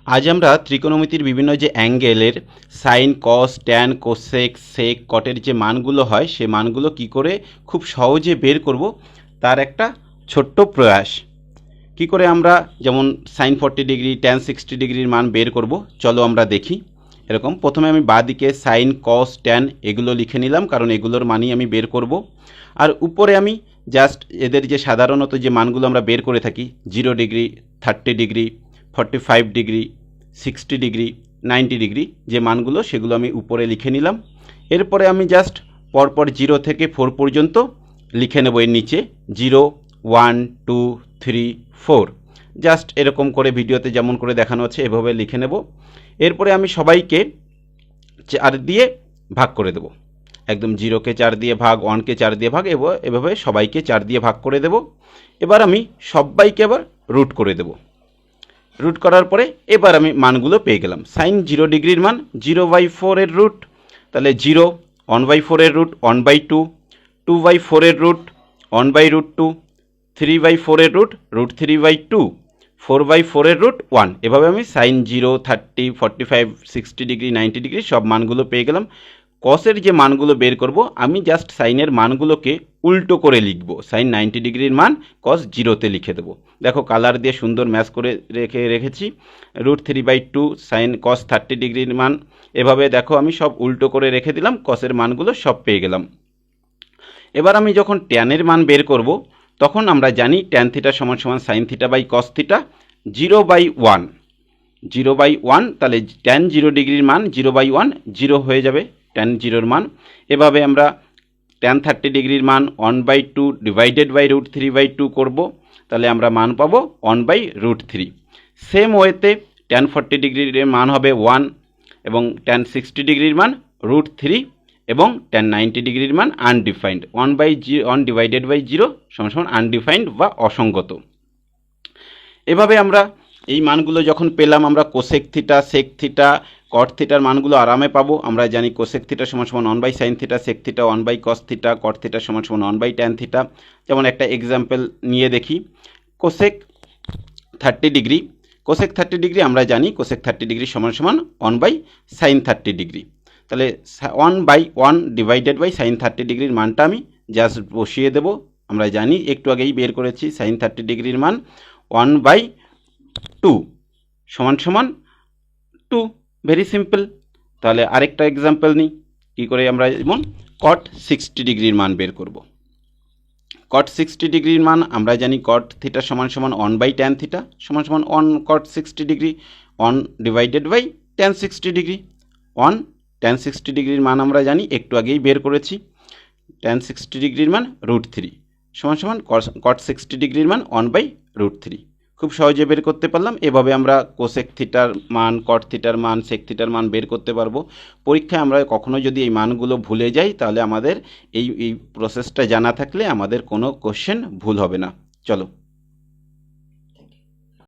আজ আমরা ত্রিকোণমিতির বিভিন্ন যে অ্যাঙ্গেলের সাইন, কস, ট্যান, কোসেক, সেক, কটের যে মানগুলো হয় সে মানগুলো কি করে খুব সহজে বের করব তার একটা ছোট্ট প্রয়াস। কি করে আমরা যেমন সাইন 40 ডিগ্রি, ট্যান 60 ডিগ্রির মান বের করব চলো আমরা দেখি। এরকম প্রথমে আমি বাঁদিকে সাইন, কস, ট্যান এগুলো লিখে নিলাম, কারণ এগুলোর মানই আমি বের করব। আর উপরে আমি জাস্ট এদের যে সাধারণত যে মানগুলো আমরা বের করে থাকি 0 degree, 30 degree, 45 degree, 60 degree, 90 degree যে মানগুলো সেগুলো আমি উপরে লিখে নিলাম। এরপরে আমি জাস্ট পরপর 0 থেকে 4 পর্যন্ত লিখে নেব এর নিচে 0, 1, 2, 3, 4 জাস্ট এরকম করে ভিডিওতে যেমন করে দেখানো হচ্ছে এভাবে লিখে নেব। এরপরে আমি সবাইকে 4 দিয়ে ভাগ করে দেব, একদম 0কে 4 দিয়ে ভাগ, 1কে 4 দিয়ে ভাগ, এভাবে সবাইকে 4 দিয়ে ভাগ করে দেব। এবার আমি সবাইকে আবার রুট করে দেব। রুট করার পরে এবার আমি মানগুলো পেয়ে গেলাম। সাইন 0 ডিগ্রির মান 0/4 এর রুট, তাহলে 0, 1/4 এর রুট 1/2, 2/4 এর রুট 1/√2, 3/4 এর রুট √3/2, 4/4 এর রুট 1। এভাবে আমি সাইন 0, 30, 45, 60 ডিগ্রি, 90 ডিগ্রি সব মানগুলো পেয়ে গেলাম। কসের যে মানগুলো বের করব আমি জাস্ট সাইনের মানগুলোকে উল্টো করে লিখব। সাইন 90 ডিগ্রির মান কস 0তে লিখে দেবো। দেখো কালার দিয়ে সুন্দর ম্যাচ করে রেখেছি। √3/2 সাইন কস 30 ডিগ্রির মান, এভাবে দেখো আমি সব উল্টো করে রেখে দিলাম, কসের মানগুলো সব পেয়ে গেলাম। এবার আমি যখন ট্যানের মান বের করব তখন আমরা জানি ট্যান থিটা সমান সমান sine theta by cos theta 0/1। 0/1 তাহলে ট্যান 0 ডিগ্রির মান 0/1 0 হয়ে যাবে ট্যান 0-র মান। এভাবে আমরা ট্যান 30 ডিগ্রির মান 1/2 ডিভাইডেড বাই √3/2 করব, তাহলে আমরা মান পাবো 1/√3। সেম ওয়েতে ট্যান 40 ডিগ্রির মান হবে 1 এবং ট্যান 60 ডিগ্রির মান √3 এবং ট্যান 90 ডিগ্রির মান আনডিফাইন্ড 1 ডিভাইডেড বাই 0 সমান সমান আনডিফাইন্ড বা অসঙ্গত। এভাবে আমরা এই মানগুলো যখন পেলাম আমরা কোসেক থিটা, সেক থিটা, কট থিটার মানগুলো আরামে পাবো। আমরা জানি কোসেক থিটা সমান সমান 1/sin theta, sec theta 1/cos theta, cot theta সমান সমান 1/tan থিটা। যেমন একটা এক্সাম্পল নিয়ে দেখি, কোসেক 30 ডিগ্রি। কোসেক 30 ডিগ্রি আমরা জানি কোসেক 30 ডিগ্রি সমান সমান 1/sin 30 ডিগ্রি। তাহলে 1/1 ডিভাইডেড বাই সাইন 30 ডিগ্রির মানটা আমি জাস্ট বসিয়ে দেব। আমরা জানি একটু আগেই বের করেছি সাইন 30 ডিগ্রির মান 1/2 সমান সমান 2, ভেরি সিম্পল। তাহলে আরেকটা এক্সাম্পল নিই, কী করে আমরা যেমন কট 60 ডিগ্রির মান বের করব। কট 60 ডিগ্রির মান আমরা জানি কট থিটা সমান সমান 1/tan থিটা সমান সমান 1 cot 60 degree 1 divided by tan 60 degree 1 tan 60 ডিগ্রির মান আমরা জানি একটু আগেই বের করেছি। tan 60 ডিগ্রির মান √3 সমান সমান cot 60 ডিগ্রির মান 1/√3। খুব সহজে বের করতে পারলাম। এভাবে আমরা কোসেক থিটার মান, কট থিটার মান, সেক থিটার মান বের করতে পারবো। পরীক্ষায় আমরা কখনো যদি এই মানগুলো ভুলে যাই তাহলে আমাদের এই প্রসেসটা জানা থাকলে আমাদের কোনো কোশ্চেন ভুল হবে না। চলো।